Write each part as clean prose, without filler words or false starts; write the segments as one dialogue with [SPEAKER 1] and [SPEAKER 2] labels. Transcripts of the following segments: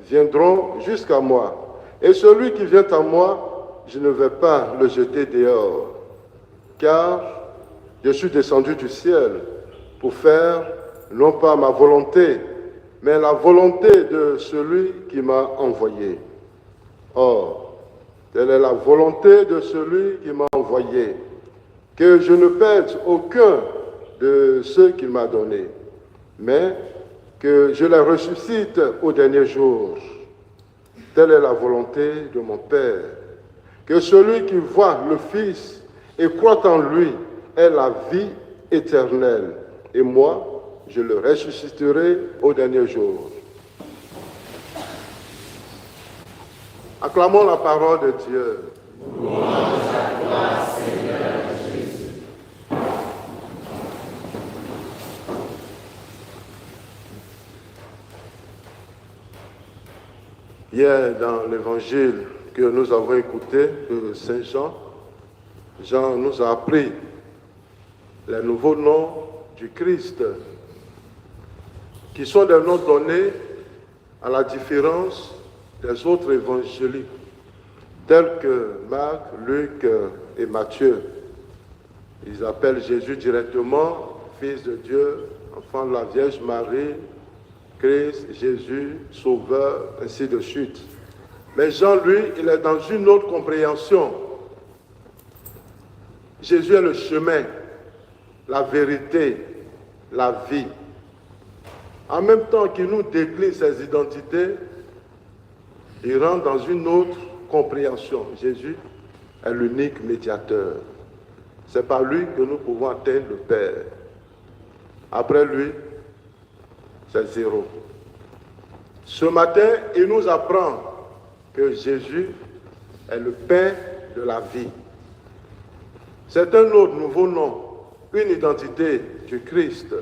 [SPEAKER 1] viendront jusqu'à moi. Et celui qui vient à moi, je ne vais pas le jeter dehors, car je suis descendu du ciel pour faire non pas ma volonté, mais la volonté de celui qui m'a envoyé. Or, telle est la volonté de celui qui m'a envoyé, que je ne perde aucun de ceux qu'il m'a donnés, mais que je les ressuscite au dernier jour. Telle est la volonté de mon Père, que celui qui voit le Fils et croit en lui ait la vie éternelle, et moi, je le ressusciterai au dernier jour. Acclamons la parole de Dieu.
[SPEAKER 2] Louange à toi, Seigneur Jésus.
[SPEAKER 1] Hier, dans l'évangile que nous avons écouté de Saint Jean, Jean nous a appris les nouveaux noms du Christ, qui sont des noms donnés à la différence des autres évangéliques, tels que Marc, Luc et Matthieu. Ils appellent Jésus directement Fils de Dieu, enfant de la Vierge Marie, Christ, Jésus, Sauveur, ainsi de suite. Mais Jean, lui, il est dans une autre compréhension. Jésus est le chemin, la vérité, la vie. En même temps qu'il nous décline ses identités, il rentre dans une autre compréhension. Jésus est l'unique médiateur. C'est par lui que nous pouvons atteindre le Père. Après lui, c'est zéro. Ce matin, il nous apprend que Jésus est le pain de la vie. C'est un autre nouveau nom, une identité du Christ.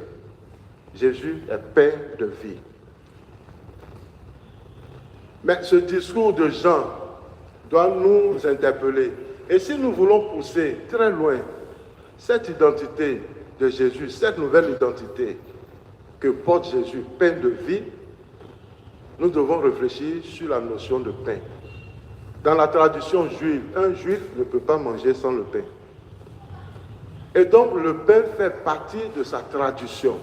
[SPEAKER 1] Jésus est pain de vie. Mais ce discours de Jean doit nous interpeller. Et si nous voulons pousser très loin cette identité de Jésus, cette nouvelle identité que porte Jésus, pain de vie, nous devons réfléchir sur la notion de pain. Dans la tradition juive, un juif ne peut pas manger sans le pain. Et donc le pain fait partie de sa tradition.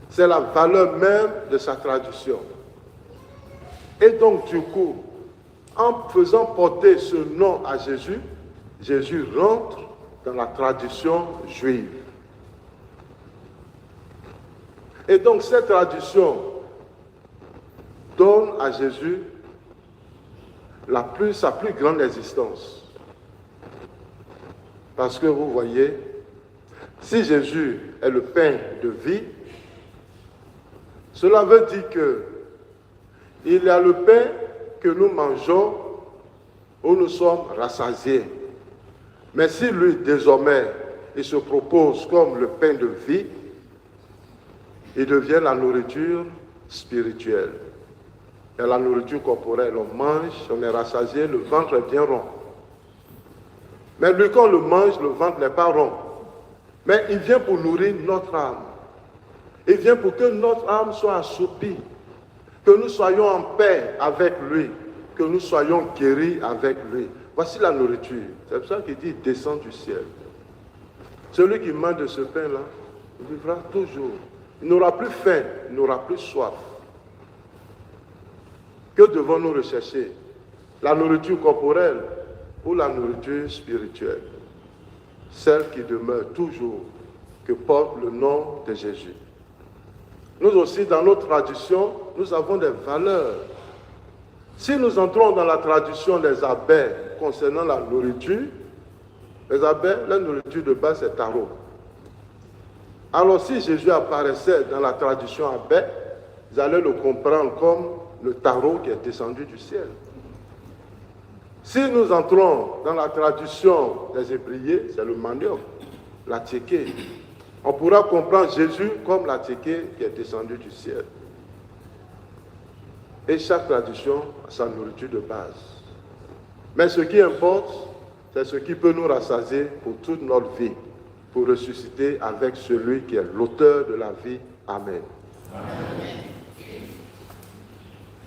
[SPEAKER 1] C'est la valeur même de sa tradition. Et donc du coup, en faisant porter ce nom à Jésus, Jésus rentre dans la tradition juive. Et donc cette tradition donne à Jésus sa plus grande existence. Parce que vous voyez, si Jésus est le pain de vie, cela veut dire que il y a le pain que nous mangeons où nous sommes rassasiés. Mais si lui, désormais, il se propose comme le pain de vie, il devient la nourriture spirituelle. Et la nourriture corporelle, on mange, on est rassasié, le ventre est bien rond. Mais lui, quand on le mange, le ventre n'est pas rond. Mais il vient pour nourrir notre âme. Il vient pour que notre âme soit assoupie, que nous soyons en paix avec lui, que nous soyons guéris avec lui. Voici la nourriture. C'est pour ça qu'il dit, descend du ciel. Celui qui mange de ce pain-là, il vivra toujours. Il n'aura plus faim, il n'aura plus soif. Que devons-nous rechercher? La nourriture corporelle ou la nourriture spirituelle? Celle qui demeure toujours, que porte le nom de Jésus. Nous aussi, dans notre tradition, nous avons des valeurs. Si nous entrons dans la tradition des abbés concernant la nourriture, les abbés, la nourriture de base, c'est taro. Alors si Jésus apparaissait dans la tradition abbé, vous allez le comprendre comme le taro qui est descendu du ciel. Si nous entrons dans la tradition des Hébrieux, c'est le manioc, la tchéké. On pourra comprendre Jésus comme la tchéké qui est descendu du ciel. Et chaque tradition a sa nourriture de base. Mais ce qui importe, c'est ce qui peut nous rassasier pour toute notre vie, pour ressusciter avec celui qui est l'auteur de la vie. Amen. Amen.